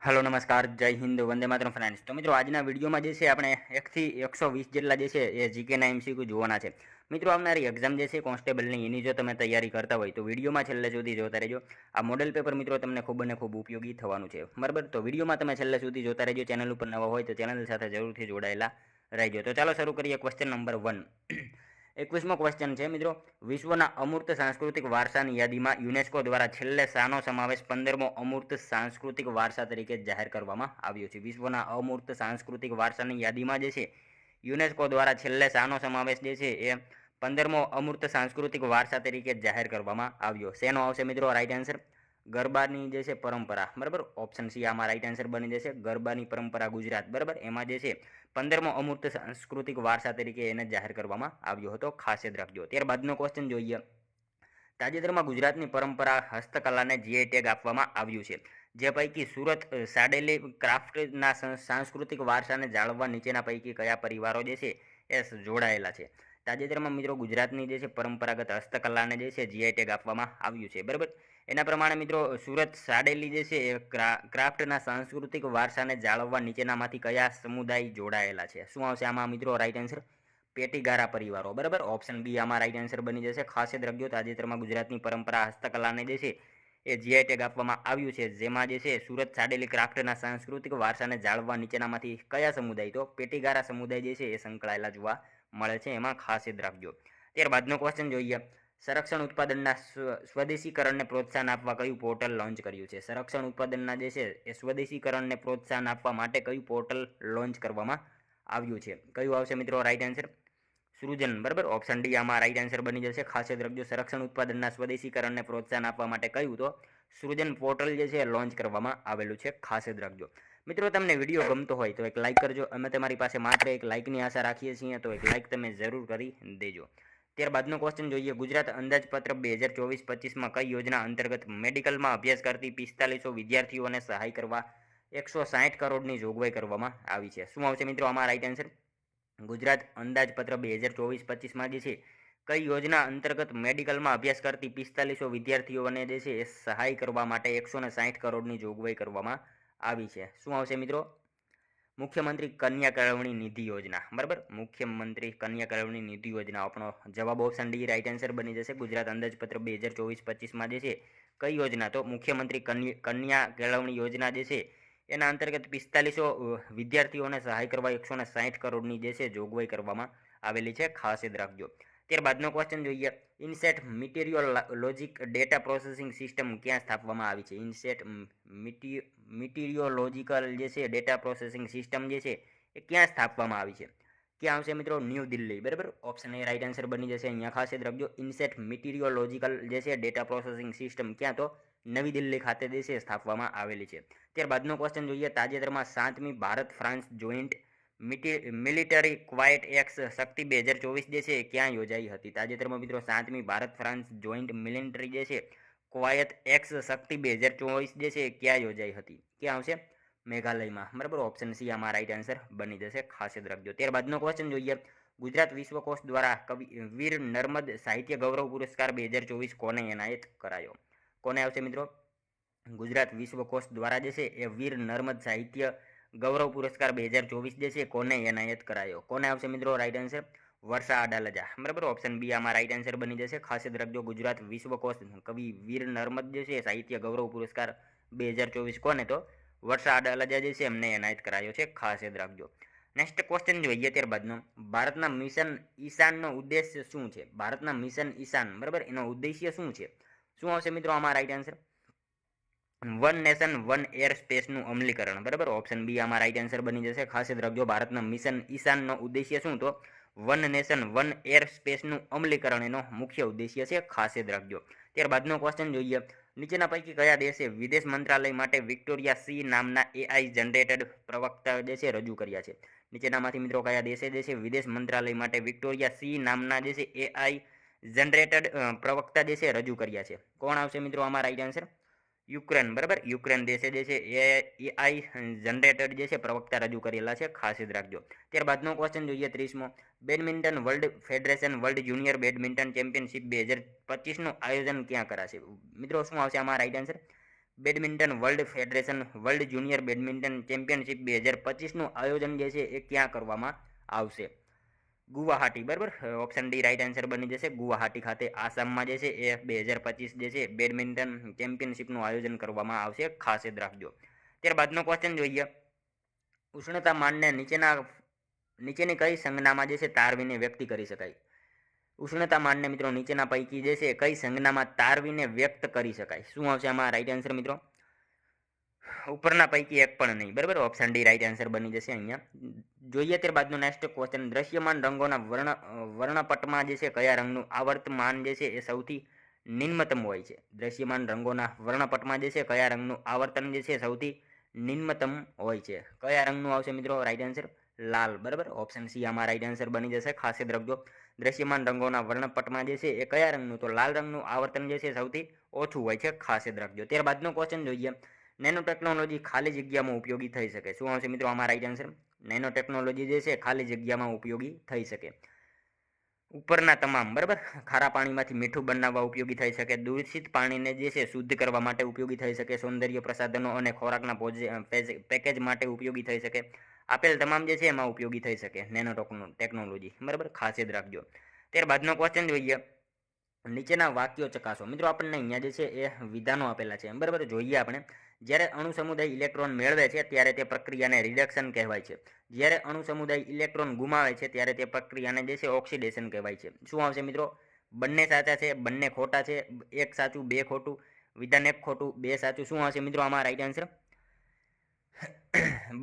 Hello नमस्कार जय Hind Vande Mataram friends. तो मित्रों आज विडियो में આપણે 1 થી 120 જેટલા જે છે એ જીકેના એમસીક્યુ જોવાના છે। મિત્રો આવનારી એક્ઝામ જે છે કોન્સ્ટેબલની એની જો તમે તૈયારી કરતા હોય તો વિડિયોમાં છેલ્લે સુધી જોતા રહેજો। આ મોડેલ પેપર મિત્રો તમને ખૂબ અને ખૂબ ઉપયોગી થવાનું છે, બરાબર। તો વિડિયોમાં તમે છેલ્લે સુધી જોતા રહેજો। ચેનલ ઉપર નવા હોય તો ચેનલ સાથે જરૂરથી જોડાયેલા રહેજો। તો ચાલો શરૂ કરીએ ક્વેશ્ચન નંબર 1। 21મો ક્વેશ્ચન છે મિત્રો, વિશ્વના અમૂર્ત સાંસ્કૃતિક વારસાની યાદીમાં યુનેસ્કો દ્વારા છેલ્લે શાનો સમાવેશ 15મો અમૂર્ત સાંસ્કૃતિક વારસા તરીકે જાહેર કરવામાં આવ્યો છે। વિશ્વના અમૂર્ત સાંસ્કૃતિક વારસાની યાદીમાં જે છે યુનેસ્કો દ્વારા છેલ્લે શાનો સમાવેશ જે છે એ 15મો અમૂર્ત સાંસ્કૃતિક વારસા તરીકે જાહેર કરવામાં આવ્યો। શેનો આવશે મિત્રો રાઈટ આન્સર? ગરબાની જે છે પરંપરા, બરાબર। ઓપ્શન સી આમાં રાઈટ આન્સર બની જશે। ગરબાની પરંપરા ગુજરાત, બરાબર, એમાં જે છે 15મો અમૂર્ત સાંસ્કૃતિક વારસા તરીકે એને જાહેર કરવામાં આવ્યો હતો, ખાસ યાદ રાખજો। ત્યારબાદનો ક્વેશ્ચન જોઈએ। તાજેતરમાં ગુજરાતની પરંપરા હસ્તકલાને જીઆઈ ટેગ આપવામાં આવ્યું છે, જે પૈકી સુરત સાડેલી ક્રાફ્ટના સાંસ્કૃતિક વારસાને જાળવવા નીચેના પૈકી કયા પરિવારો જે છે એ જોડાયેલા છે? તાજેતરમાં મિત્રો ગુજરાતની જે છે પરંપરાગત હસ્તકલાને જે છે જીઆઈ ટેગ આપવામાં આવ્યું છે, બરાબર। એના પ્રમાણે મિત્રો સુરત સાડેલી જે છે એ ક્રાફ્ટના સાંસ્કૃતિક વારસાને જાળવવા નીચેનામાંથી કયા સમુદાય જોડાયેલા છે? શું આવશે આમાં મિત્રો રાઈટ આન્સર? પેટીગારા પરિવારો, બરાબર। ઓપ્શન બી આમાં રાઈટ આન્સર બની જશે। ખાસ યાદ રાખજો, તાજેતરમાં ગુજરાતની પરંપરા હસ્તકલાને જે છે એ જીઆઈ ટેગ આપવામાં આવ્યું છે, જેમાં જે છે સુરત સાડેલી ક્રાફ્ટના સાંસ્કૃતિક વારસાને જાળવવા નીચેનામાંથી કયા સમુદાય? તો પેટીગારા સમુદાય જે છે એ સંકળાયેલા જોવા મળે છે, એમાં ખાસ યાદ રાખજો। ત્યારબાદનો ક્વેશ્ચન જોઈએ। સંરક્ષણ ઉત્પાદનના સ્વદેશીકરણને પ્રોત્સાહન આપવા કયું પોર્ટલ લોન્ચ કર્યું છે? સંરક્ષણ ઉત્પાદનના જે છે એ સ્વદેશીકરણને પ્રોત્સાહન આપવા માટે કયું પોર્ટલ લોન્ચ કરવામાં આવ્યું છે? કયું આવશે મિત્રો રાઈટ આન્સર? સૃજન, બરાબર। ઓપ્શન ડી આમાં રાઈટ આન્સર બની જશે। ખાસ યાદ રાખજો, સંરક્ષણ ઉત્પાદનના સ્વદેશીકરણને પ્રોત્સાહન આપવા માટે કયું? તો સૃજન પોર્ટલ જે છે લોન્ચ કરવામાં આવેલું છે, ખાસ યાદ રાખજો। મિત્રો તમને વિડીયો ગમતો હોય તો એક લાઇક કરજો। અમે તમારી પાસે માત્ર એક લાઇકની આશા રાખીએ છીએ, તો એક લાઇક તમે જરૂર કરી દેજો। ત્યારબાદનો ક્વેશ્ચન જોઈએ। ગુજરાત અંદાજપત્ર 2024-25માં કઈ યોજના અંતર્ગત મેડિકલમાં અભ્યાસ કરતી 4500 વિદ્યાર્થીઓને સહાય કરવા 160 કરોડની જોગવાઈ કરવામાં આવી છે? શું આવશે મિત્રો આમાં રાઈટ આન્સર? ગુજરાત અંદાજપત્ર 2024-25માં જે છે કઈ યોજના અંતર્ગત મેડિકલમાં અભ્યાસ કરતી 4500 વિદ્યાર્થીઓને જે છે એ સહાય કરવા માટે 160 કરોડની જોગવાઈ કરવામાં આવી છે? શું આવશે મિત્રો? મુખ્યમંત્રી કન્યા કેળવણી નિધિ યોजना, બરાબર। મુખ્યમંત્રી કન્યા કેળવણી નિધિ યોजना આપણો જવાબ ઓપ્શન ડી રાઈટ આન્સર બની જશે। ગુજરાત અંદાજપત્ર 2024-25માં જે છે કઈ યોજના? તો મુખ્યમંત્રી કન્યા કેળવણી યોજના જે છે એના અંતર્ગત 4500 વિદ્યાર્થીઓને સહાય કરવા 160 કરોડની જે છે જોગવાઈ કરવામાં આવેલી છે, ખાસ યાદ રાખજો। ત્યારબાદનો ક્વેશ્ચન જોઈએ। ઇનસેટ મિટીરિયોલોજિક ડેટા પ્રોસેસિંગ સિસ્ટમ ક્યાં સ્થાપવામાં આવી છે? ઇનસેટ મિટીરિયોલોજિકલ જે છે ડેટા પ્રોસેસિંગ સિસ્ટમ જે છે એ ક્યાં સ્થાપવામાં આવી છે? ક્યાં આવશે મિત્રો? ન્યૂ દિલ્હી, બરાબર। ઓપ્શન એ રાઈટ આન્સર બની જશે। અહીંયા ખાસ યાદ રાખજો, ઇનસેટ મિટીરિયોલોજિકલ જે છે ડેટા પ્રોસેસિંગ સિસ્ટમ ક્યાં? તો નવી દિલ્હી ખાતે જે છે સ્થાપવામાં આવેલી છે। ત્યારબાદનો ક્વેશ્ચન જોઈએ। તાજેતરમાં 7મી ભારત ફ્રાન્સ જોઈન્ટ મિલિટરી ક્વાયટ એક્સ શક્તિ 2024 જે છે ક્યાં યોજાઈ હતી? તાજેતરમાં મિત્રો 7મી ભારત ફ્રાન્સ જોઈન્ટ મિલિટરી જે છે ક્વાયત એક્સ શક્તિ 2024 જે છે ક્યાં યોજાઈ હતી? ક્યાં આવશે? મેઘાલયમાં, બરાબર। ઓપ્શન સી આમાં રાઈટ આન્સર બની જશે, ખાસ યાદ રાખજો। ત્યારબાદનો ક્વેશ્ચન જોઈએ। ગુજરાત વિશ્વકોશ દ્વારા કવિ વીર નર્મદ સાહિત્ય ગૌરવ પુરસ્કાર 2024 કોને એનાયત કરાયો? કોને આવશે મિત્રો? ગુજરાત વિશ્વકોશ દ્વારા જે છે એ વીર નર્મદ સાહિત્ય ગૌરવ પુરસ્કાર 2024 જે છે કોને એનાયત કરાયો? કોને આવશે મિત્રો રાઈટ આન્સર? વર્ષા અડાલજા, બરાબર। ઓપ્શન બી આમાં રાઈટ આન્સર બની જશે। ખાસ યાદ રાખજો, ગુજરાત વિશ્વકોશ કવિ વીર નર્મદ જે છે સાહિત્ય ગૌરવ પુરસ્કાર 2024 કોને? તો વર્ષા અડાલજા જે છે એમને એનાયત કરાયો છે, ખાસ યાદ રાખજો। નેક્સ્ટ ક્વેશ્ચન જોઈએ ત્યારબાદનો। ભારતના મિશન ઈશાનનો ઉદ્દેશ્ય શું છે? ભારતના મિશન ઈશાન, બરાબર, એનો ઉદ્દેશ્ય શું છે? શું આવશે મિત્રો આમાં right answer? One nation one air સ્પેસનું અમલીકરણ, બરાબર। ઓપ્શન બી આમાં રાઈટ આન્સર બની જશે। ખાસ યાદ રાખજો, ભારતના મિશન ઈશાનનો ઉદ્દેશ્ય શું? તો વન નેશન વન એર સ્પેસનું અમલીકરણ એનો મુખ્ય ઉદ્દેશ્ય છે, ખાસ યાદ રાખજો। ત્યારબાદનો ક્વેશ્ચન જોઈએ। નીચેના પૈકી કયા દેશે વિદેશ મંત્રાલય માટે વિક્ટોરિયા સી નામના એઆઈ જનરેટેડ પ્રવક્તા જે છે રજૂ કર્યા છે? નીચેનામાંથી મિત્રો કયા દેશે જે છે વિદેશ મંત્રાલય માટે વિક્ટોરિયા सी નામના જે છે એઆઈ જનરેટેડ પ્રવક્તા જે છે રજૂ કર્યા છે? કોણ આવશે મિત્રો આમાં રાઈટ આન્સર? યુક્રેન, બરાબર। યુક્રેન દેશે જે છે એઆઈ જનરેટેડ જે છે પ્રવક્તા રજૂ કરેલા છે, ખાસ યાદ રાખજો। ત્યારબાદનો ક્વેશ્ચન જોઈએ 30મો। Badminton world federation world junior badminton championship 2025નું આયોજન ક્યાં કરાશે? મિત્રો શું આવશે આમાં right answer? Badminton world federation world junior badminton championship 2025નું આયોજન જે છે એ ક્યાં કરવામાં આવશે? ગુવાહાટી, બરાબર. ઓપ્શન ડી રાઈટ આન્સર બની જશે. ગુવાહાટી ખાતે આસામમાં જે છે એ 2025 જે છે બેડમિન્ટન ચેમ્પિયનશિપનું આયોજન કરવામાં આવશે, ખાસ યાદ રાખજો. ત્યારબાદનો ક્વેશ્ચન જોઈએ. ઉષ્ણતા માનને નીચેની કઈ સંજ્ઞામાં જે છે તારવીને વ્યક્ત કરી શકાય? ઉષ્ણતા માનને મિત્રો નીચેના પૈકી જે છે કઈ સંજ્ઞામાં તારવીને વ્યક્ત કરી શકાય? શું આવશે આમાં રાઈટ આન્સર મિત્રો? ઉપરના પૈકી એક પણ નહીં, બરાબર. ઓપ્શન ડી રાઈટ આન્સર બની જશે અહીંયા. જોઈએ ત્યારબાદનો નેક્સ્ટ ક્વેશ્ચન. દ્રશ્યમાન રંગોના વર્ણપટમાં જે છે કયા રંગનું આવર્તમાન જે છે એ સૌથી નિમ્નતમ હોય છે? દ્રશ્યમાન રંગોના વર્ણપટમાં જે છે કયા રંગનું આવર્તન જે છે સૌથી નિમ્નતમ હોય છે? કયા રંગનું આવશે મિત્રો રાઈટ આન્સર? લાલ, બરાબર. ઓપ્શન સી આમાં રાઈટ આન્સર બની જશે, ખાસ યાદ રાખજો. દ્રશ્યમાન રંગોના વર્ણપટમાં જે છે એ કયા રંગનું? તો લાલ રંગનું આવર્તન જે છે સૌથી ઓછું હોય છે, ખાસ યાદ રાખજો. ત્યારબાદનો ક્વેશ્ચન જોઈએ. નેનો ટેકનોલોજી ખાલી જગ્યામાં ઉપયોગી થઈ શકે? શું આવશે મિત્રો આમાં રાઈટ આન્સર? નેનો ટેકનોલોજી જે છે ખાલી જગ્યામાં ઉપયોગી થઈ શકે. ઉપરના તમામ, બરાબર. ખારા પાણીમાંથી મીઠું બનાવવા ઉપયોગી થઈ શકે, દૂષિત પાણીને જે છે શુદ્ધ કરવા માટે ઉપયોગી થઈ શકે, સૌંદર્ય પ્રસાધનો અને ખોરાકના પેકેજ માટે ઉપયોગી થઈ શકે. આપેલ તમામ જે છે એમાં ઉપયોગી થઈ શકે નેનો ટેકનોલોજી, બરાબર. ખાસ યાદ રાખજો. ત્યારબાદનો ક્વેશ્ચન જોઈએ. નીચેના વાક્યો ચકાસો. મિત્રો આપણને અહીંયા જે છે એ વિધાનો આપેલા છે, બરાબર. જોઈએ આપણે. જ્યારે અણુ સમુદાય ઇલેક્ટ્રોન મેળવે છે ત્યારે તે પ્રક્રિયાને રિડક્શન કહેવાય છે. જ્યારે અણુ સમુદાય ઇલેક્ટ્રોન ગુમાવે છે ત્યારે તે પ્રક્રિયાને જે છે ઓક્સિડેશન કહેવાય છે. શું આવશે મિત્રો? બંને સાચા છે, બંને ખોટા છે, એક સાચું બે ખોટું, વિધાન એક ખોટું બે સાચું. શું આવશે મિત્રો આમાં રાઈટ આન્સર?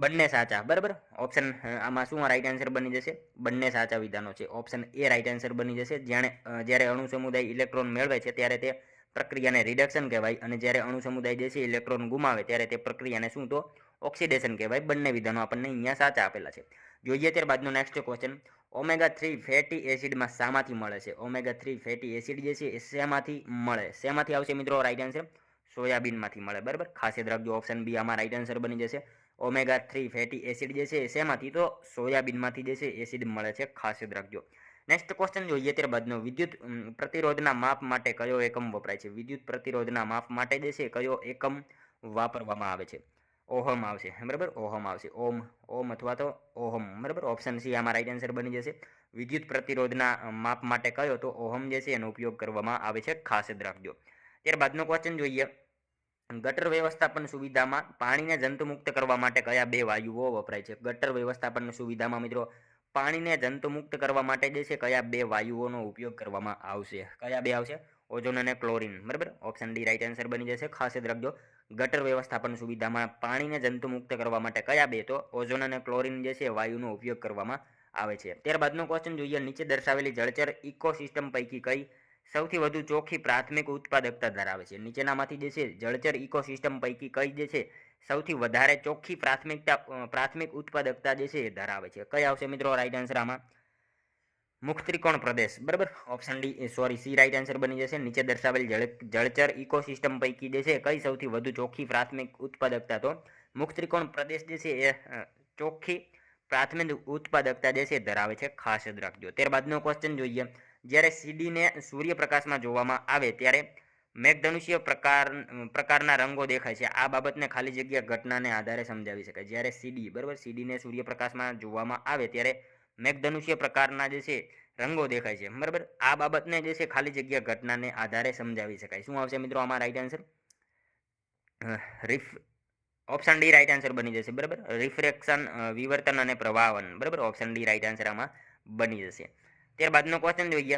બંને સાચા, બરાબર. ઓપ્શન આમાં શું રાઈટ આન્સર બની જશે? બંને સાચા વિધાનો છે. ઓપ્શન એ રાઈટ આન્સર બની જશે. જ્યારે અણુ સમુદાય ઇલેક્ટ્રોન મેળવે છે ત્યારે તે પ્રક્રિયાને રિડક્શન કહેવાય, અને જ્યારે અણુ સમુદાય જે છે ઇલેક્ટ્રોન ગુમાવે ત્યારે તે પ્રક્રિયાને શું? તો ઓક્સિડેશન કહેવાય. બંને વિધાનો આપણને અહીંયા સાચા આપેલા છે. જોઈએ ત્યારબાદનો નેક્સ્ટ ક્વેશ્ચન. ઓમેગા 3 ફેટી એસિડમાં શામાંથી મળે છે? ઓમેગા 3 ફેટી એસિડ જે છે એ શેમાંથી મળે? શેમાંથી આવશે મિત્રો રાઈટ આન્સર? સોયાબીનમાંથી મળે, બરાબર. ખાસ યાદ રાખજો. ઓપ્શન બી આમાં રાઈટ આન્સર બની જશે. ઓમેગા 3 ફેટી એસિડ જે છે શેમાંથી? તો સોયાબીનમાંથી જે છે એસિડ મળે છે, ખાસ યાદ રાખજો. નેક્સ્ટ ક્વેશ્ચન જોઈએ ત્યારબાદનો. વિદ્યુત પ્રતિરોધના માપ માટે કયો એકમ વપરાય છે? વિદ્યુત પ્રતિરોધના માપ માટે જે છે કયો એકમ વાપરવામાં આવે છે? ઓહમ આવશે, બરાબર. ઓહમ આવશે. ઓમ અથવા તો ઓહમ, બરાબર. ઓપ્શન સી આમાં રાઈટ આન્સર બની જશે. વિદ્યુત પ્રતિરોધના માપ માટે કયો? તો ઓહમ જે છે એનો ઉપયોગ કરવામાં આવે છે, ખાસ યાદ રાખજો. ત્યારબાદનો ક્વેશ્ચન જોઈએ. ગટર વ્યવસ્થાપન સુવિધામાં પાણીને જંતુમુક્ત કરવા માટે કયા બે વાયુઓ વપરાય છે? ગટર વ્યવસ્થાપન સુવિધામાં મિત્રો પાણીને જંતુમુક્ત કરવા માટે જે છે કયા બે વાયુઓનો ઉપયોગ કરવામાં આવશે? કયા બે આવશે? ઓઝોન અને ક્લોરીન, બરાબર. ઓપ્શન ડી રાઈટ આન્સર બની જશે, ખાસ યાદ રાખજો. ગટર વ્યવસ્થાપન સુવિધામાં પાણીને જંતુમુક્ત કરવા માટે કયા બે? તો ઓઝોન અને ક્લોરીન જે છે વાયુનો ઉપયોગ કરવામાં આવે છે. ત્યારબાદનો ક્વેશ્ચન જોઈએ. નીચે દર્શાવેલી જળચર ઇકોસિસ્ટમ પૈકી કઈ સૌથી વધુ ચોખ્ખી પ્રાથમિક ઉત્પાદકતા ધરાવે છે? નીચેનામાંથી જે છે જળચર ઇકોસિસ્ટમ પૈકી કઈ જે છે સૌથી વધારે ચોખ્ખી પ્રાથમિક ઉત્પાદકતા જે છે એ ધરાવે છે? કઈ આવશે મિત્રો રાઈટ આન્સર આમાં? મુખ ત્રિકોણ પ્રદેશ, બરાબર. Option D C right answer બની જશે. નીચે દર્શાવેલ જળચર ઇકોસિસ્ટમ પૈકી જે છે કઈ સૌથી વધુ ચોખ્ખી પ્રાથમિક ઉત્પાદકતા? તો મુખ ત્રિકોણ પ્રદેશ જે છે એ ચોખ્ખી પ્રાથમિક ઉત્પાદકતા જે છે ધરાવે છે, ખાસ યાદ રાખજો. ત્યારબાદનો ક્વેશ્ચન જોઈએ. જ્યારે સીડીને સૂર્યપ્રકાશમાં જોવામાં આવે ત્યારે મેઘધનુષ્ય પ્રકારના રંગો દેખાય છે. આ બાબતને ખાલી જગ્યા ઘટનાને આધારે સમજાવી શકાય. જ્યારે સીડી, બરાબર, સીડીને સૂર્યપ્રકાશમાં જોવામાં આવે ત્યારે મેઘધનુષ્ય પ્રકારના જે છે રંગો દેખાય છે, બરાબર. આ બાબતને જે છે ખાલી જગ્યા ઘટનાને આધારે સમજાવી શકાય. શું આવશે મિત્રો આમાં right answer? Option D right answer બની જશે, બરાબર. રિફ્રેક્શન, વિવર્તન અને પ્રવાહન, બરાબર. ઓપ્શન ડી રાઈટ આન્સર આમાં બની જશે. ત્યારબાદનો ક્વેશ્ચન જોઈએ.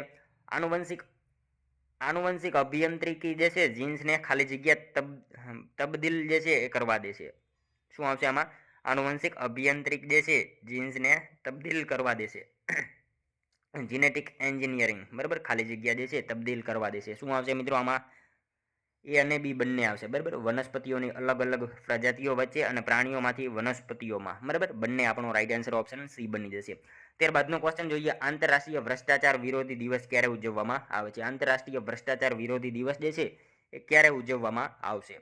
આનુવંશિક અભિયંત્રિકી જે છે જીન્સને ખાલી જગ્યા તબદીલ જે છે એ કરવા દે છે. શું આવશે આમાં? આનુવંશિક અભિયંત્રિક જે છે જીન્સને તબદીલ કરવા દેશે. જીનેટિક એન્જિનિયરિંગ, બરાબર. ખાલી જગ્યા જે છે તબદીલ કરવા દેશે. શું આવશે મિત્રો આમાં? એ અને બી બંને આવશે, બરાબર. વનસ્પતિઓની અલગ અલગ પ્રજાતિઓ વચ્ચે અને પ્રાણીઓમાંથી વનસ્પતિઓમાં, બરાબર. બંને આપણો રાઈટ આન્સર ઓપ્શન સી બની જશે. ત્યારબાદનો ક્વેશ્ચન જોઈએ. આંતરરાષ્ટ્રીય ભ્રષ્ટાચાર વિરોધી દિવસ ક્યારે ઉજવવામાં આવે છે? આંતરરાષ્ટ્રીય ભ્રષ્ટાચાર વિરોધી દિવસ જે છે એ ક્યારે ઉજવવામાં આવશે?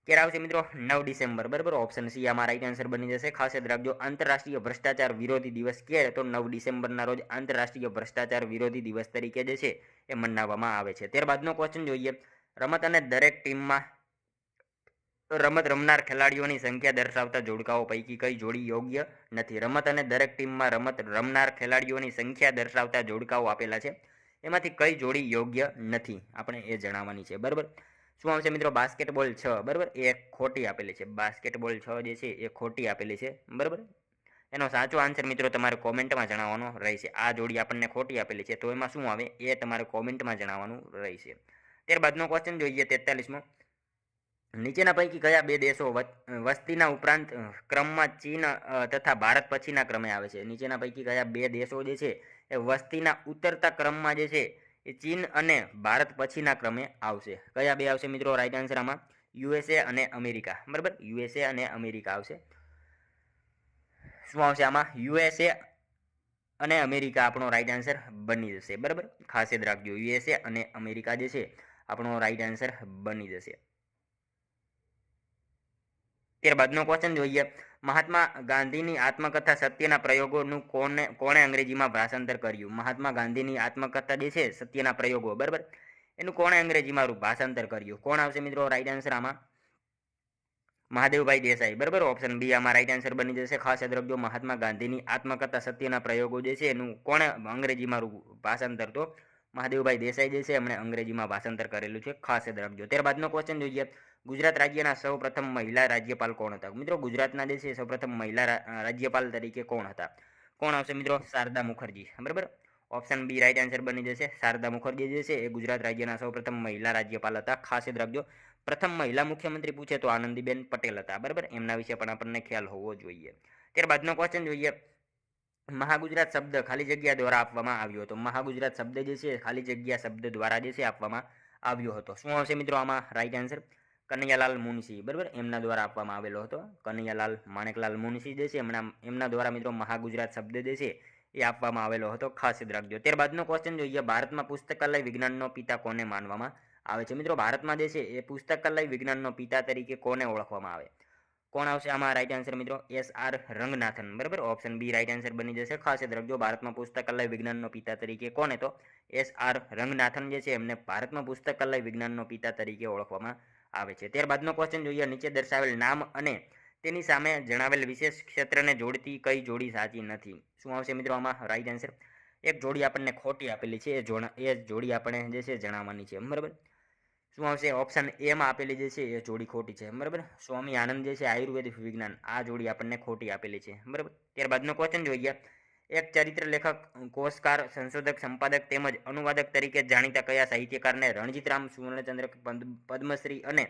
ક્યારે આવશે મિત્રો? 9 ડિસેમ્બર, બરાબર. ઓપ્શન સી આમાં રાઈટ આન્સર બની જશે. ખાસ યાદ રાખજો. આંતરરાષ્ટ્રીય ભ્રષ્ટાચાર વિરોધી દિવસ ક્યારે? તો 9 ડિસેમ્બરના રોજ આંતરરાષ્ટ્રીય ભ્રષ્ટાચાર વિરોધી દિવસ તરીકે જે છે એ મનાવવામાં આવે છે. ત્યારબાદનો ક્વેશ્ચન જોઈએ. રમત અને દરેક ટીમમાં રમત રમનાર ખેલાડીઓની સંખ્યા દર્શાવતા જોડકાઓ પૈકી કઈ જોડી યોગ્ય નથી? રમત અને દરેક ટીમમાં રમત રમનાર ખેલાડીઓની સંખ્યા દર્શાવતા જોડકાઓ આપેલા છે, એમાંથી કઈ જોડી યોગ્ય નથી આપણે એ જણાવવાની છે, બરાબર. શું આવશે મિત્રો? બાસ્કેટબોલ 6, બરાબર, એ ખોટી આપેલી છે. બાસ્કેટબોલ 6 જે છે એ ખોટી આપેલી છે, બરાબર. એનો સાચો આન્સર મિત્રો તમારે કોમેન્ટમાં જણાવવાનો રહેશે. આ જોડી આપણને ખોટી આપેલી છે, તો એમાં શું આવે એ તમારે કોમેન્ટમાં જણાવવાનું રહેશે. ત્યારબાદનો ક્વેશ્ચન જોઈએ 43મો. નીચેના પૈકી કયા બે દેશો વસ્તીના ઉપરાંત ક્રમમાં ચીન તથા ભારત પછીના ક્રમે આવે છે? નીચેના પૈકી કયા બે દેશો જે છે એ વસ્તીના ઉતરતા ક્રમમાં જે છે એ ચીન અને ભારત પછીના ક્રમે આવશે? કયા બે આવશે મિત્રો રાઈટ આન્સર આમાં? યુએસએ અને અમેરિકા, બરાબર. યુએસએ અને અમેરિકા આવશે. શું આવશે આમાં? યુએસએ અને અમેરિકા આપણો રાઈટ આન્સર બની જશે, બરાબર. ખાસ યાદ રાખજો, યુએસએ અને અમેરિકા જે છે આપણો રાઈટ આન્સર બની જશે. ત્યારબાદનો ક્વેશ્ચન જોઈએ. મહાત્મા ગાંધીની આત્મકથા સત્યના પ્રયોગોનું કોણે અંગ્રેજીમાં ભાષાંતર કર્યું? મહાત્મા ગાંધીની આત્મકથા જે છે સત્યના પ્રયોગો, બરાબર, એનું કોણે અંગ્રેજીમાં ભાષાંતર કર્યું? કોણ આવશે મિત્રો રાઈટ આન્સર આમાં? મહાદેવભાઈ દેસાઈ, બરાબર. ઓપ્શન બી આમાં રાઈટ આન્સર બની જશે. ખાસ યાદ રાખજો, મહાત્મા ગાંધીની આત્મકથા સત્યના પ્રયોગો જે છે એનું કોણે અંગ્રેજીમાં ભાષાંતર? તો મહાદેવભાઈ દેસાઈ જે છે એમણે અંગ્રેજીમાં ભાષાંતર કરેલું છે, ખાસ યાદ રાખજો. ત્યારબાદનો ક્વેશ્ચન જોઈએ. ગુજરાત રાજ્યના સૌપ્રથમ મહિલા રાજ્યપાલ કોણ હતા? મિત્રો ગુજરાતના જે છે સૌપ્રથમ મહિલા રાજ્યપાલ તરીકે કોણ હતા? કોણ આવશે મિત્રો? શારદા મુખર્જી, બરાબર. ઓપ્શન બી રાઈટ આન્સર બની જશે. શારદા મુખર્જી જે છે એ ગુજરાત રાજ્યના સૌપ્રથમ મહિલા રાજ્યપાલ હતા, ખાસ યાદ રાખજો. પ્રથમ મહિલા મુખ્યમંત્રી પૂછે તો આનંદીબેન પટેલ હતા, બરાબર. એમના વિશે પણ આપણને ખ્યાલ હોવો જોઈએ. ત્યારબાદનો ક્વેશ્ચન જોઈએ. મહાગુજરાત શબ્દ ખાલી જગ્યા દ્વારા આપવામાં આવ્યો હતો. મહાગુજરાત શબ્દ જે છે ખાલી જગ્યા શબ્દ દ્વારા જે છે આપવામાં આવ્યો હતો. શું આવશે મિત્રો આમાં રાઈટ આન્સર? કનૈયાલાલ મુનશી, બરાબર, એમના દ્વારા આપવામાં આવેલો હતો. કનૈયાલાલ માણેકલાલ મુનશી જે છે એમના દ્વારા મિત્રો મહાગુજરાત શબ્દ જે છે એ આપવામાં આવેલો હતો, ખાસ યાદ રાખજો. ત્યારબાદનો ક્વેશ્ચન જોઈએ. ભારતમાં પુસ્તકાલય વિજ્ઞાનનો પિતા કોને માનવામાં આવે છે? મિત્રો ભારતમાં જે છે એ પુસ્તકાલય વિજ્ઞાનનો પિતા તરીકે કોને ઓળખવામાં આવે? કોણ આવશે આમાં રાઈટ આન્સર મિત્રો? SR રંગનાથન, બરાબર. ઓપ્શન બી રાઈટ આન્સર બની જશે. ખાસ યાદ રાખજો, ભારતમાં પુસ્તકાલય વિજ્ઞાનનો પિતા તરીકે કોને? તો SR રંગનાથન જે છે એમને ભારતમાં પુસ્તકાલય વિજ્ઞાનનો પિતા તરીકે ઓળખવામાં આવે છે. ત્યારબાદનો ક્વેશ્ચન જોઈએ. નીચે દર્શાવેલ નામ અને તેની સામે જણાવેલ વિશેષ ક્ષેત્રને જોડતી કઈ જોડી સાચી નથી? શું આવશે મિત્રો આમાં રાઈટ આન્સર? એક જોડી આપણને ખોટી આપેલી છે, એ જોડી આપણે જે છે જણાવવાની છે, બરાબર. શું આવશે? ઓપ્શન એમાં આપેલી જે છે એ જોડી ખોટી છે, બરાબર. સ્વામી આનંદ જે છે આયુર્વેદિક વિજ્ઞાન, આ જોડી આપણને ખોટી આપેલી છે, બરાબર. ત્યારબાદનો ક્વેશ્ચન જોઈએ. એક ચરિત્ર લેખક, કોષકાર, સંશોધક, સંપાદક તેમજ અનુવાદક તરીકે જાણીતા કયા સાહિત્યકારને રણજીતરામ સુવર્ણચંદ્રક, પદ્મશ્રી અને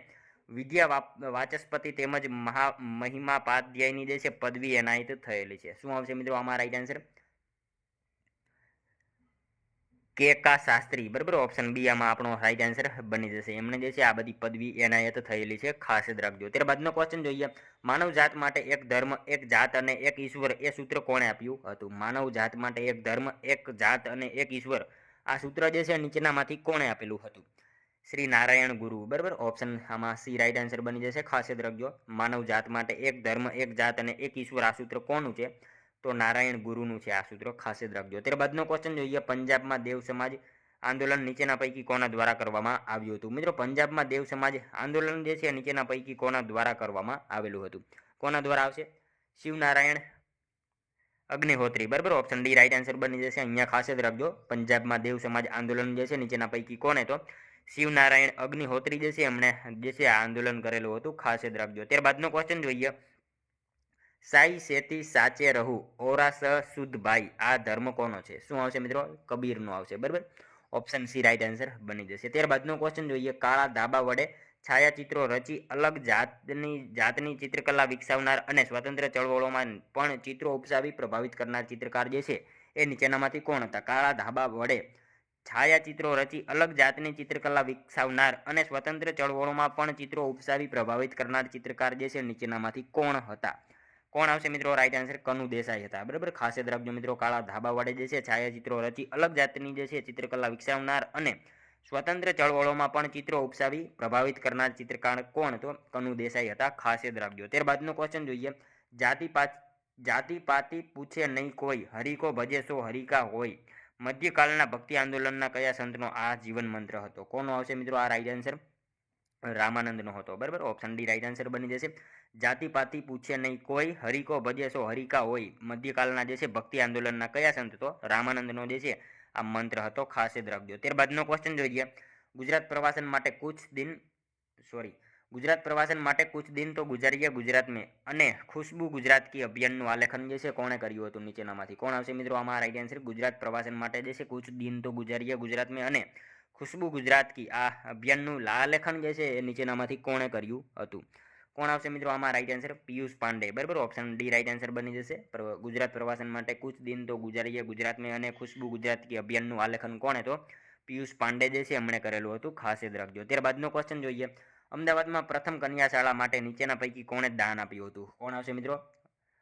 વિદ્યા વાચસ્પતિ તેમજ મહિમાપાધ્યાયની જે છે પદવી એનાયત થયેલી છે? શું આવશે મિત્રો આમાં રાઈટ આન્સર? KK શાસ્ત્રી, બરાબર. ઓપ્શન બી આમાં આપણો રાઈટ આન્સર બની જશે. એમને જે છે આ બધી પદવી એનાયત થયેલી છે, ખાસ યાદ રાખજો. ત્યારબાદનો ક્વેશ્ચન જોઈએ. માનવ જાત માટે એક ધર્મ, એક જાત અને એક ઈશ્વર, એ સૂત્ર કોણે આપ્યું હતું? માનવ જાત માટે એક ધર્મ, એક જાત અને એક ઈશ્વર, આ સૂત્ર જે છે નીચેનામાંથી કોણે આપેલું હતું? શ્રી નારાયણ ગુરુ, બરાબર. ઓપ્શન આમાં સી રાઈટ આન્સર બની જશે. ખાસ યાદ રાખજો, માનવ જાત માટે એક ધર્મ, એક જાત અને એક ઈશ્વર, આ સૂત્ર કોનું છે? તો નારાયણ ગુરુનું છે આ સૂત્ર, ખાસ યાદ રાખજો. ત્યારબાદનો ક્વેશ્ચન જોઈએ. પંજાબમાં દેવ સમાજ આંદોલન નીચેના પૈકી કોના દ્વારા કરવામાં આવ્યું હતું? મિત્રો પંજાબમાં દેવ સમાજ આંદોલન જે છે નીચેના પૈકી કોના દ્વારા કરવામાં આવેલું હતું? કોના દ્વારા આવશે? શિવનારાયણ અગ્નિહોત્રી, બરાબર. ઓપ્શન ડી રાઈટ આન્સર બની જશે. અહીંયા ખાસ યાદ રાખજો, પંજાબમાં દેવ સમાજ આંદોલન જે છે નીચેના પૈકી કોને? તો શિવનારાયણ અગ્નિહોત્રી જે છે એમણે જે છે આ આંદોલન કરેલું હતું, ખાસ યાદ રાખજો. ત્યારબાદનો ક્વેશ્ચન જોઈએ. સાઈ સેતી સાચે રહું ઓરા સ શુદ્ધ ભાઈ, આ ધર્મ કોનો છે? શું આવશે મિત્રો? કબીરનો આવશે, બરાબર. ઓપ્શન સી રાઈટ આન્સર બની જશે. ત્યારબાદનો ક્વેશ્ચન જોઈએ. કાળા ધાબા વડે છાયાચિત્રો રચી અલગ જાતની ચિત્રકલા વિકસાવનાર અને સ્વતંત્ર ચળવળોમાં પણ ચિત્રો ઉપસાવી પ્રભાવિત કરનાર ચિત્રકાર જે છે એ નીચેનામાંથી કોણ હતા? કાળા ધાબા વડે છાયાચિત્રો રચી અલગ જાતની ચિત્રકલા વિકસાવનાર અને સ્વતંત્ર ચળવળોમાં પણ ચિત્રો ઉપસાવી પ્રભાવિત કરનાર ચિત્રકાર જે છે નીચેનામાંથી કોણ હતા? કોણ આવશે મિત્રો રાઈટ આન્સર? કનુ દેસાઈ હતા, બરાબર. ખાસ યાદ રાખજો મિત્રો, કાળા ધાબા વડે જે છે છાયાચિત્રો રચી અલગ જાતની જે છે ચિત્રકલા વિકસાવનાર અને સ્વતંત્ર ચળવળોમાં પણ ચિત્રો ઉપસાવી પ્રભાવિત કરનાર ચિત્રકાર કોણ? તો કનુ દેસાઈ હતા, ખાસ યાદ રાખજો. ત્યારબાદનો ક્વેશ્ચન જોઈએ. જાતિ પાતિ પૂછે નહીં કોઈ, હરિકો ભજે સો હરિકા હોય, મધ્યકાલના ભક્તિ આંદોલનના કયા સંતનો આ જીવન મંત્ર હતો? કોનો આવશે મિત્રો આ રાઈટ આન્સર? રામાનંદનો હતો, બરાબર. ઓપ્શન ડી રાઈટ આન્સર બની જશે. જાતિ પાતિ પૂછે નહીં કોઈ, હરિકો ભજે સો હરિકા હોય, મધ્યકાલના જે છે ભક્તિ આંદોલનના કયા સંત? તો રામાનંદનો જે છે આ મંત્ર હતો, ખાસ યાદ રાખજો. ત્યારબાદનો ક્વેશ્ચન જોઈએ. ગુજરાત પ્રવાસન માટે કુછ દિન સોરી ગુજરાત પ્રવાસન માટે કુછ દિન તો ગુજારીએ ગુજરાત મેં અને ખુશ્બુ ગુજરાત કી અભિયાનનું આલેખન જે છે કોણે કર્યું હતું? નીચેનામાંથી કોણ આવશે મિત્રો આમાં રાઈટ આન્સર? ગુજરાત પ્રવાસન માટે જે છે કુછ દિન તો ગુજારીએ ગુજરાત મેં અને ખુશ્બુ ગુજરાત કી આ અભિયાનનું આલેખન જે છે એ નીચેનામાંથી કોણે કર્યું હતું? કોણ આવશે મિત્રો આમાં રાઈટ આન્સર? પિયુષ પાંડે, બરાબર. ઓપ્શન ડી રાઈટ આન્સર બની જશે. ગુજરાત પ્રવાસન માટે કુછ દિન તો ગુજારીએ ગુજરાત મેં અને ખુશ્બુ ગુજરાત કી અભિયાનનું આલેખન કોણે? તો પિયુષ પાંડે જે છે એમણે કરેલું હતું, ખાસ યાદ રાખજો. ત્યારબાદનો ક્વેશ્ચન જોઈએ. અમદાવાદમાં પ્રથમ કન્યા શાળા માટે નીચેના પૈકી કોણે દાન આપ્યું હતું? કોણ આવશે મિત્રો?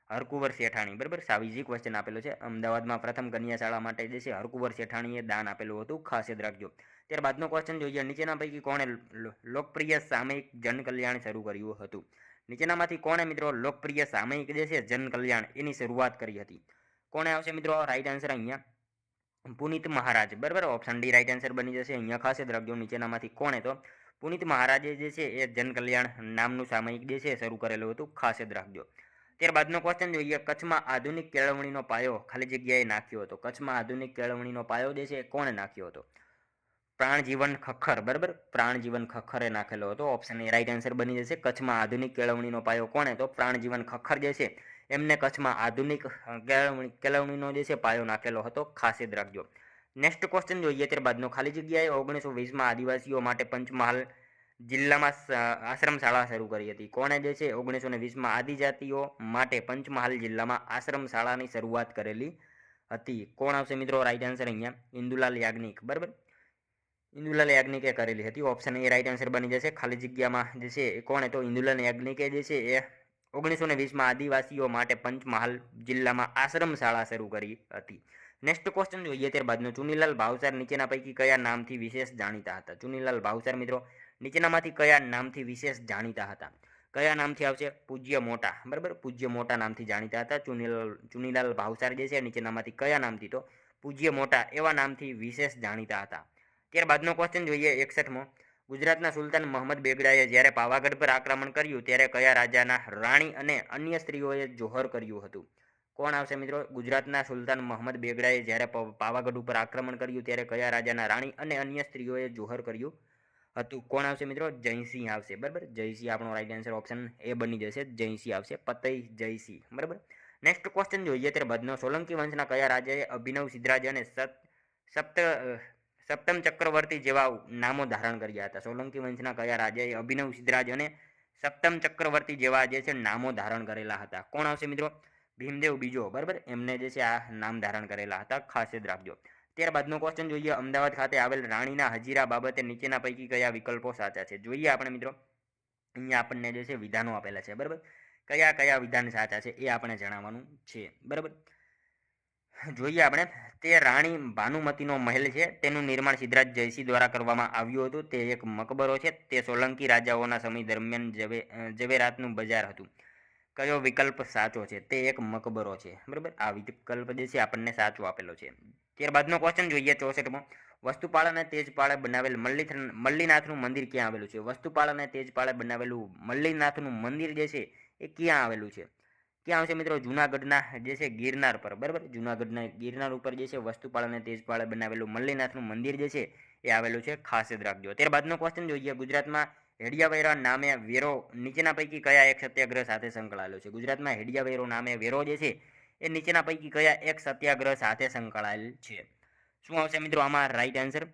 હરકુંવર શેઠાણી, બરાબર. સાવીજી ક્વેશ્ચન આપેલો છે. અમદાવાદમાં પ્રથમ કન્યા શાળા માટે જે છે હરકુંવર શેઠાણીએ દાન આપેલું હતું, ખાસ યાદ રાખજો. ત્યારબાદનો ક્વેશ્ચન જોઈએ. નીચેના પૈકી કોણે લોકપ્રિય સામયિક જનકલ્યાણ શરૂ કર્યું હતું? નીચેનામાંથી કોણે મિત્રો લોકપ્રિય સામયિક જે છે જનકલ્યાણ એની શરૂઆત કરી હતી? કોણે આવશે મિત્રો રાઈટ આન્સર અહીંયા? પુનિત મહારાજ, બરાબર. ઓપ્શન ડી રાઈટ આન્સર બની જશે. અહીંયા ખાસ યાદ રાખજો નીચેનામાંથી કોણે? તો પુનિત મહારાજે જે છે એ જનકલ્યાણ નામનું સામયિક જે છે શરૂ કરેલું હતું, ખાસ યાદ રાખજો. ત્યારબાદનો ક્વેશ્ચન જોઈએ. કચ્છમાં આધુનિક કેળવણીનો પાયો ખાલી જગ્યાએ નાખ્યો હતો. કચ્છમાં આધુનિક કેળવણીનો પાયો જે છે કોણે નાખ્યો હતો? પ્રાણજીવન ખખ્ખર, બરાબર. પ્રાણજીવન ખખ્ખરે નાખેલો હતો. ઓપ્શન એ રાઈટ આન્સર બની જશે. કચ્છમાં આધુનિક કેળવણીનો પાયો કોણે? તો પ્રાણજીવન ખખ્ખર જે છે એમને કચ્છમાં આધુનિક કેળવણીનો જે છે પાયો નાખેલો હતો, ખાસ યાદ રાખજો. નેક્સ્ટ ક્વેશ્ચન જોઈએ. ત્યારબાદનો ખાલી જગ્યાએ 1920માં આદિવાસીઓ માટે પંચમહાલ જિલ્લામાં આશ્રમ શાળા શરૂ કરી હતી. કોણે જે છે 1920માં આદિજાતિઓ માટે પંચમહાલ જિલ્લામાં આશ્રમ શાળાની શરૂઆત કરેલી હતી? કોણ આવશે મિત્રો રાઈટ આન્સર અહીંયા? ઇન્દુલાલ યાજ્ઞિક, બરાબર. ઇન્દુલાલ યાજ્ઞિકે કરેલી હતી. ઓપ્શન એ રાઈટ આન્સર બની જશે. ખાલી જગ્યામાં જે છે કોણે? તો ઇન્દુલાલ યાજ્ઞિકે જે છે એ 1920માં આદિવાસીઓ માટે પંચમહાલ જિલ્લામાં આશ્રમ શાળા શરૂ કરી હતી. નેક્સ્ટ ક્વેશ્ચન જોઈએ. ત્યારબાદનો ચુનીલાલ ભાવસાર નીચેના પૈકી કયા નામથી વિશેષ જાણીતા હતા? ચુનીલાલ ભાવસાર મિત્રો નીચેનામાંથી કયા નામથી વિશેષ જાણીતા હતા? કયા નામથી આવશે? પૂજ્ય મોટા, બરાબર. પૂજ્ય મોટા નામથી જાણીતા હતા ચુનીલાલ ભાવસાર જે છે નીચેનામાંથી કયા નામથી? તો પૂજ્ય મોટા એવા નામથી વિશેષ જાણીતા હતા. ત્યારબાદનો ક્વેશ્ચન જોઈએ 61મો. ગુજરાતના સુલતાન મહમદ બેગડાએ જ્યારે પાવાગઢ પર આક્રમણ કર્યું ત્યારે કયા રાજાના રાણી અને અન્ય સ્ત્રીઓએ જોહર કર્યું હતું? કોણ આવશે મિત્રો? ગુજરાતના સુલતાન મહમદ બેગડાએ જ્યારે પાવાગઢ ઉપર આક્રમણ કર્યું ત્યારે કયા રાજાના રાણી અને અન્ય સ્ત્રીઓએ જોહર કર્યું હતું? કોણ આવશે મિત્રો? જયસિંહ આવશે, બરાબર. જયસિંહ આપણો રાઈટ આન્સર ઓપ્શન એ બની જશે. જયસિંહ આવશે, પતઈ જયસિંહ, બરાબર. નેક્સ્ટ ક્વેશ્ચન જોઈએ. ત્યારબાદનો સોલંકી વંશના કયા રાજાએ અભિનવ સિદ્ધરાજ અને સપ્તમ ચક્રવર્તી જેવા નામો ધારણ કર્યા હતા? સોલંકી વંશના કયા રાજાએ અભિનવ સિદ્ધરાજ અને સપ્તમ ચક્રવર્તી જેવા જે છે નામો ધારણ કરેલા હતા? કોણ આવશે મિત્રો? ભીમદેવ બીજો, બરાબર. એમને જે છે આ નામ ધારણ કરેલા હતા, ખાસ યાદ રાખજો. ત્યારબાદનો ક્વેશ્ચન જોઈએ. અમદાવાદ ખાતે આવેલ રાણીના હજીરા બાબતે નીચેના પૈકી કયા વિકલ્પો સાચા છે? જોઈએ આપણે મિત્રો. અહીંયા આપણને જે છે વિધાનો આપેલા છે, બરાબર. કયા કયા વિધાન સાચા છે એ આપણે જણાવવાનું છે, બરાબર. જોઈએ આપણે. તે રાણી ભાનુમતીનો મહેલ છે તેનું નિર્માણ સિદ્ધરાજ જયસિંહ દ્વારા કરવામાં આવ્યું હતું. તે એક મકબરો છે. તે સોલંકી રાજાઓના સમય દરમિયાન ઝવેરાતનું બજાર હતું. કયો વિકલ્પ સાચો છે? તે એક મકબરો છે, બરાબર. આ વિકલ્પ જે છે આપણને સાચો આપેલો છે. ત્યારબાદનો ક્વેશ્ચન જોઈએ 64મો. વસ્તુપાળ અને તેજપાળે બનાવેલ મલ્લીનાથનું મંદિર ક્યાં આવેલું છે? વસ્તુપાળ અને તેજપાળે બનાવેલું મલ્લીનાથનું મંદિર જે છે એ ક્યાં આવેલું છે? ક્યાં આવશે મિત્રો? જુનાગઢના જે છે ગિરનાર પર, બરાબર. જુનાગઢના ગિરનાર ઉપર જે છે વસ્તુપાળ અને તેજપાળે બનાવેલું મલ્લીનાથનું મંદિર જે છે એ આવેલું છે, ખાસ યાદ રાખજો. ત્યારબાદનો ક્વેશ્ચન જોઈએ. ગુજરાતમાં હેડિયાવેરા નામે વેરો નીચેના પૈકી કયા એક સત્યાગ્રહ સાથે સંકળાયેલો છે? ગુજરાતમાં હેડિયાવેરો નામે વેરો જે છે એ નીચેના પૈકી કયા એક સત્યાગ્રહ સાથે સંકળાયેલ છે? શું આવશે મિત્રો આમાં રાઈટ આન્સર?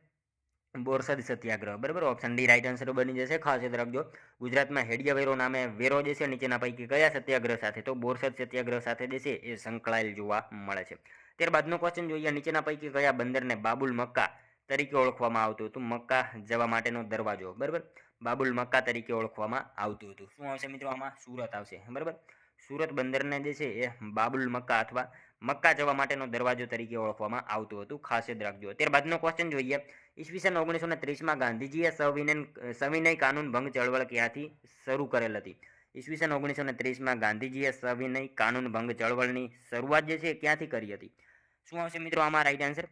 બોરસદ સત્યાગ્રહ, બરાબર. ઓપ્શન ડી રાઈટ આન્સર બની જશે, ખાસ યાદ રાખજો. ગુજરાતમાં હેડિયાવેરો નામે વેરો જે છે નીચેના પૈકી કયા સત્યાગ્રહ સાથે? તો બોરસદ સત્યાગ્રહ સાથે જે છે એ સંકળાયેલ જોવા મળે છે. ત્યારબાદનો ક્વેશ્ચન જોઈએ. નીચેના પૈકી કયા બંદરને બાબુલ મક્કા તરીકે ઓળખવામાં આવતું હતું? મક્કા જવા માટેનો દરવાજો, બરાબર. બાબુલ મક્કા તરીકે ઓળખવામાં આવતું હતું. શું આવશે મિત્રો આમાં? સુરત આવશે, બરાબર. સુરત બંદરને જે છે એ બાબુલ મક્કા અથવા મક્કા જવા માટેનો દરવાજો તરીકે ઓળખવામાં આવતું હતું, ખાસ યાદ રાખજો. ત્યારબાદનો ક્વેશ્ચન જોઈએ. ઈસવીસન 1930માં ગાંધીજીએ સવિનય કાનૂન ભંગ ચળવળ ક્યાંથી શરૂ કરેલ હતી? ઈસવીસન 1930માં ગાંધીજીએ સવિનય કાનૂન ભંગ ચળવળની શરૂઆત જે છે ક્યાંથી કરી હતી? શું આવશે મિત્રો આમાં રાઈટ આન્સર?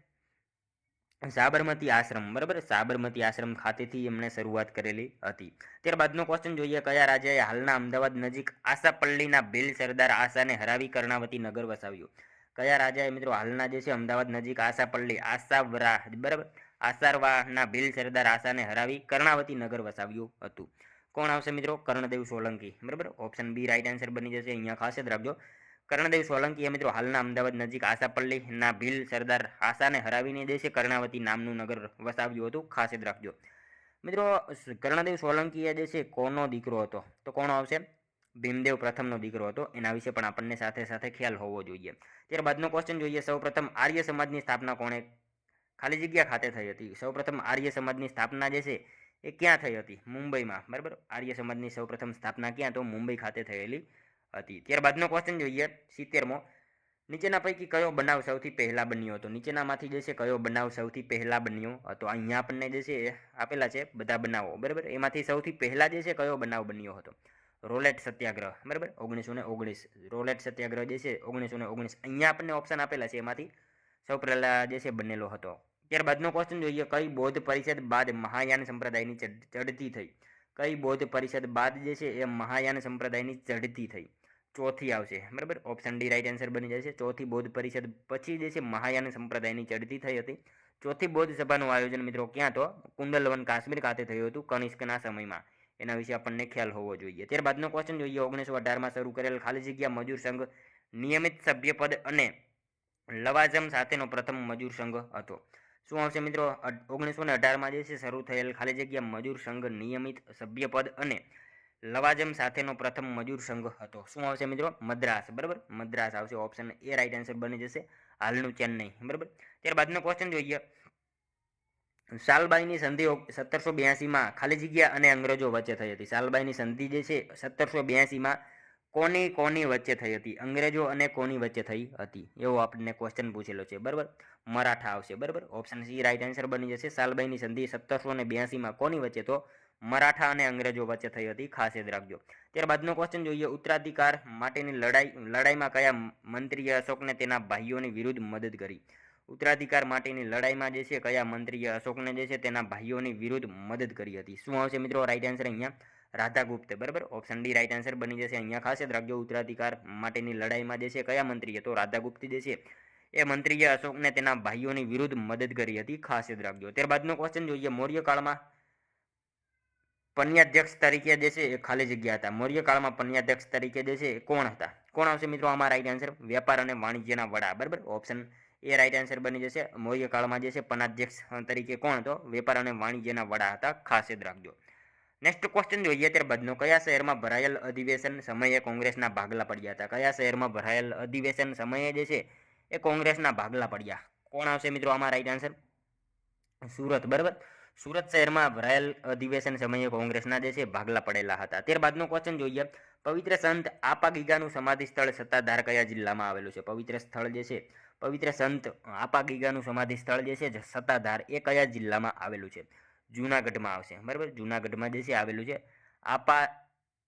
સાબરમતી આશ્રમ, બરાબર, સાબરમતી આશ્રમ ખાતેથી એમણે શરૂઆત કરેલી હતી. ત્યારબાદનો ક્વેશ્ચન જોઈએ, કયા રાજાએ હાલના અમદાવાદ નજીક આશાપલ્લીના ભીલ સરદાર આશાને હરાવી કર્ણાવતી નગર વસાવ્યું? કયા રાજાએ મિત્રો હાલના જે છે અમદાવાદ નજીક આશાપલ્લી આશાવરા, બરાબર, આસારવાના ભીલ સરદાર આશાને હરાવી કર્ણાવતી નગર વસાવ્યું હતું? કોણ આવશે મિત્રો? કર્ણદેવ સોલંકી, બરાબર. ઓપ્શન બી રાઈટ આન્સર બની જશે. અહીંયા ખાસ યાદ રાખજો, કર્ણદેવ સોલંકીએ મિત્રો હાલના અમદાવાદ નજીક આશાપલ્લીના ભીલ સરદાર આશાને હરાવીને જે છે કર્ણાવતી નામનું નગર વસાવ્યું હતું. ખાસ યાદ રાખજો મિત્રો. કર્ણદેવ સોલંકીએ જે છે કોનો દીકરો હતો? તો કોણ આવશે? ભીમદેવ પ્રથમનો દીકરો હતો. એના વિશે પણ આપણને સાથે સાથે ખ્યાલ હોવો જોઈએ. ત્યારબાદનો ક્વેશ્ચન જોઈએ, સૌપ્રથમ આર્ય સમાજની સ્થાપના કોણે ખાલી જગ્યા ખાતે થઈ હતી? સૌપ્રથમ આર્ય સમાજની સ્થાપના જે છે એ ક્યાં થઈ હતી? મુંબઈમાં, બરાબર. આર્ય સમાજની સૌપ્રથમ સ્થાપના ક્યાં? તો મુંબઈ ખાતે થયેલી હતી. ત્યારબાદનો ક્વેશ્ચન જોઈએ 70મો, નીચેના પૈકી કયો બનાવ સૌથી પહેલા બન્યો હતો? નીચેનામાંથી જે છે કયો બનાવ સૌથી પહેલા બન્યો હતો? અહીંયા આપણને જે છે આપેલા છે બધા બનાવો, બરાબર. એમાંથી સૌથી પહેલા જે છે કયો બનાવ બન્યો હતો? રોલેટ સત્યાગ્રહ, બરાબર, 1919. રોલેટ સત્યાગ્રહ જે છે 1919. અહીંયા આપણને ઓપ્શન આપેલા છે, એમાંથી સૌ પહેલા જે છે બનેલો હતો. ત્યારબાદનો ક્વેશ્ચન જોઈએ, કઈ બૌદ્ધ પરિષદ બાદ મહાયાન સંપ્રદાયની ચડતી થઈ? કઈ બૌદ્ધ પરિષદ બાદ જે છે એ મહાયાન સંપ્રદાયની ચડતી થઈ? ચોથી આવશે, બરાબર. ઓપ્શન ડી રાઈટ આન્સર બની જશે. ચોથી બૌદ્ધ પરિષદ પછી જે છે મહાયાન સંપ્રદાયની ચડતી થઈ હતી. ચોથી બૌદ્ધ સભાનું આયોજન મિત્રો ક્યાં? તો કુંડલવન કાશ્મીર ખાતે થયું હતું કનિષ્કના સમયમાં. એના વિશે આપણને ખ્યાલ હોવો જોઈએ. ત્યારબાદનો ક્વેશ્ચન જોઈએ, 1918માં શરૂ કરેલ ખાલી જગ્યા મજૂર સંઘ નિયમિત સભ્યપદ અને લવાજમ સાથેનો પ્રથમ મજૂર સંઘ હતો? શું આવશે મિત્રો? 1918માં જે છે શરૂ થયેલ ખાલી જગ્યા મજૂર સંઘ નિયમિત સભ્યપદ અને લવાજમ સાથેનો પ્રથમ મજૂર સંઘ હતો. શું આવશે મિત્રો? મદ્રાસ, બરાબર. મદ્રાસ આવશે. ઓપ્શન એ રાઈટ આન્સર બની જશે. હાલનું ચેન્નઈ, બરાબર. ત્યારબાદનો ક્વેશ્ચન જોઈએ, સાલબાઈની સંધિ 1782માં ખાલી જગ્યા અને અંગ્રેજો વચ્ચે થઈ હતી. સાલબાઈની સંધિ જે છે 1782માં કોની વચ્ચે થઈ હતી? અંગ્રેજો અને કોની વચ્ચે થઈ હતી? એવો આપણને ક્વેશ્ચન પૂછેલો છે, બરાબર. મરાઠા આવશે, બરાબર. ઓપ્શન સી રાઈટ આન્સર બની જશે. સાલબાઈની સંધિ 1782માં કોની વચ્ચે? તો મરાઠા અને અંગ્રેજો વચ્ચે થઈ હતી. ખાસ યાદ રાખજો. ત્યારબાદનો ક્વેશ્ચન જોઈએ, ઉત્તરાધિકાર માટેની લડાઈમાં કયા મંત્રીએ અશોકને તેના ભાઈઓની વિરુદ્ધ મદદ કરી? ઉત્તરાધિકાર માટેની લડાઈમાં જે છે કયા મંત્રીએ અશોકને જે છે તેના ભાઈઓની વિરુદ્ધ મદદ કરી હતી? શું આવશે મિત્રો? રાઈટ આન્સર અહીંયા રાધાગુપ્ત, બરાબર. ઓપ્શન ડી રાઈટ આન્સર બની જશે. અહીંયા ખાસ યાદ રાખજો, ઉત્તરાધિકાર માટેની લડાઈમાં જે છે કયા મંત્રીએ? તો રાધાગુપ્ત જે છે એ મંત્રીએ અશોકને તેના ભાઈઓની વિરુદ્ધ મદદ કરી હતી. ખાસ યાદ રાખજો. ત્યારબાદનો ક્વેશ્ચન જોઈએ, મૌર્ય કાળમાં પન્યાધ્યક્ષ તરીકે જે છે એ ખાલી જગ્યા હતા. મૌર્ય કાળમાં પન્યાધ્યક્ષ તરીકે જે છે કોણ હતા? કોણ આવશે મિત્રો? આમાં રાઈટ આન્સર વેપાર અને વાણિજ્યના વડા, બરાબર. ઓપ્શન એ રાઈટ આન્સર બની જશે. મૌર્ય કાળમાં જે છે પન્યાધ્યક્ષ તરીકે કોણ હતો? વેપાર અને વાણિજ્યના વડા હતા. ખાસ યાદ રાખજો. નેક્સ્ટ ક્વેશ્ચન જોઈએ, ત્યારબાદનો, કયા શહેરમાં ભરાયેલ અધિવેશન સમયે કોંગ્રેસના ભાગલા પડ્યા હતા? કયા શહેરમાં ભરાયેલ અધિવેશન સમયે જે છે એ કોંગ્રેસના ભાગલા પડ્યા? કોણ આવશે મિત્રો? આમાં રાઈટ આન્સર સુરત, બરાબર. સુરત શહેરમાં ભરાયેલ અધિવેશન સમયે કોંગ્રેસના જે છે ભાગલા પડેલા હતા. ત્યારબાદનો ક્વેશ્ચન જોઈએ, પવિત્ર સંત આપા ગીગાનું સમાધિ સ્થળ સત્તાધાર કયા જિલ્લામાં આવેલું છે? પવિત્ર સ્થળ જે છે, પવિત્ર સંત આપા ગીગાનું સમાધિ સ્થળ જે છે સત્તાધાર, એ કયા જિલ્લામાં આવેલું છે? જૂનાગઢમાં આવશે, બરાબર. જૂનાગઢમાં જે છે આવેલું છે.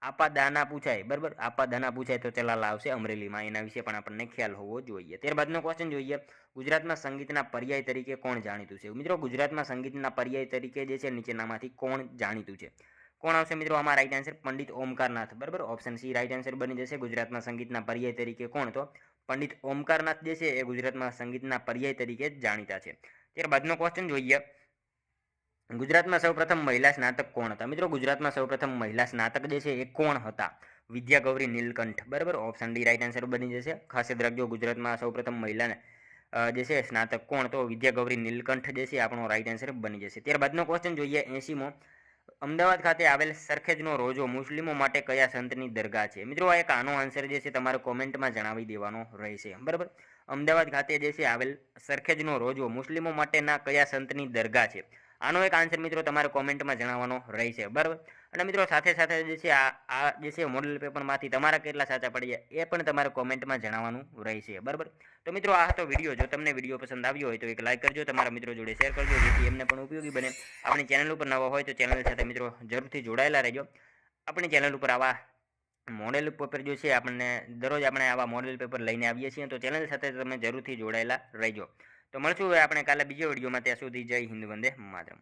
આપાદાના પૂછાય, બરાબર. આપાદાના પૂછાય તો ચલાલા આવશે અમરેલીમાં. એના વિશે પણ આપણને ખ્યાલ હોવો જોઈએ. ત્યારબાદનો ક્વેશ્ચન જોઈએ, ગુજરાતમાં સંગીતના પર્યાય તરીકે કોણ જાણીતું છે? મિત્રો ગુજરાતમાં સંગીતના પર્યાય તરીકે જે છે નીચેનામાંથી કોણ જાણીતું છે? કોણ આવશે મિત્રો? આમાં રાઈટ આન્સર પંડિત ઓમકારનાથ, બરાબર. ઓપ્શન સી રાઈટ આન્સર બની જશે. ગુજરાતમાં સંગીતના પર્યાય તરીકે કોણ? તો પંડિત ઓમકારનાથ જે છે એ ગુજરાતમાં સંગીતના પર્યાય તરીકે જાણીતા છે. ત્યારબાદનો ક્વેશ્ચન જોઈએ, ગુજરાતમાં સૌપ્રથમ મહિલા સ્નાતક કોણ હતા? મિત્રો ગુજરાતમાં સૌપ્રથમ મહિલા સ્નાતક જે છે એ કોણ હતા? વિદ્યા ગૌરી નીલકંઠ, બરાબર. ઓપ્શન ડી રાઈટ આન્સર બની જશે. ખાસ યાદ રાખજો, ગુજરાતમાં સૌપ્રથમ મહિલા જે છે સ્નાતક કોણ? તો વિદ્યા ગૌરી નીલકંઠ જે છે આપણો રાઈટ આન્સર બની જશે. ત્યારબાદનો ક્વેશ્ચન જોઈએ, 80મો, અમદાવાદ ખાતે આવેલ સરખેજનો રોજો મુસ્લિમો માટે કયા સંતની દરગાહ છે? મિત્રો આ એક આનો આન્સર જે છે તમારે કોમેન્ટમાં જણાવી દેવાનો રહેશે, બરાબર. અમદાવાદ ખાતે જે છે આવેલ સરખેજનો રોજો મુસ્લિમો માટેના કયા સંતની દરગાહ છે? આનો એક આન્સર મિત્રો તમારે કોમેન્ટમાં જણાવવાનો રહેશે, બરાબર. અને મિત્રો સાથે સાથે જે છે આ જે છે મોડેલ પેપરમાંથી તમારા કેટલા સાચા પડ્યા એ પણ તમારે કોમેન્ટમાં જણાવવાનું રહેશે, બરાબર. તો મિત્રો આ હતો વિડીયો. જો તમને વિડીયો પસંદ આવ્યો હોય તો એક લાઈક કરજો, તમારા મિત્રો જોડે શેર કરજો, જેથી એમને પણ ઉપયોગી બને. આપણી ચેનલ ઉપર નવા હોય તો ચેનલ સાથે મિત્રો જરૂરથી જોડાયેલા રહેજો. આપણી ચેનલ ઉપર આવા મોડેલ પેપર જો છે આપણને દરરોજ આપણે આવા મોડેલ પેપર લઈને આવીએ છીએ, તો ચેનલ સાથે તમે જરૂરથી જોડાયેલા રહેજો. તો મળશું હવે આપણે કાલે બીજા વિડીયોમાં. ત્યાં સુધી જય હિન્દ, વંદે માતરમ.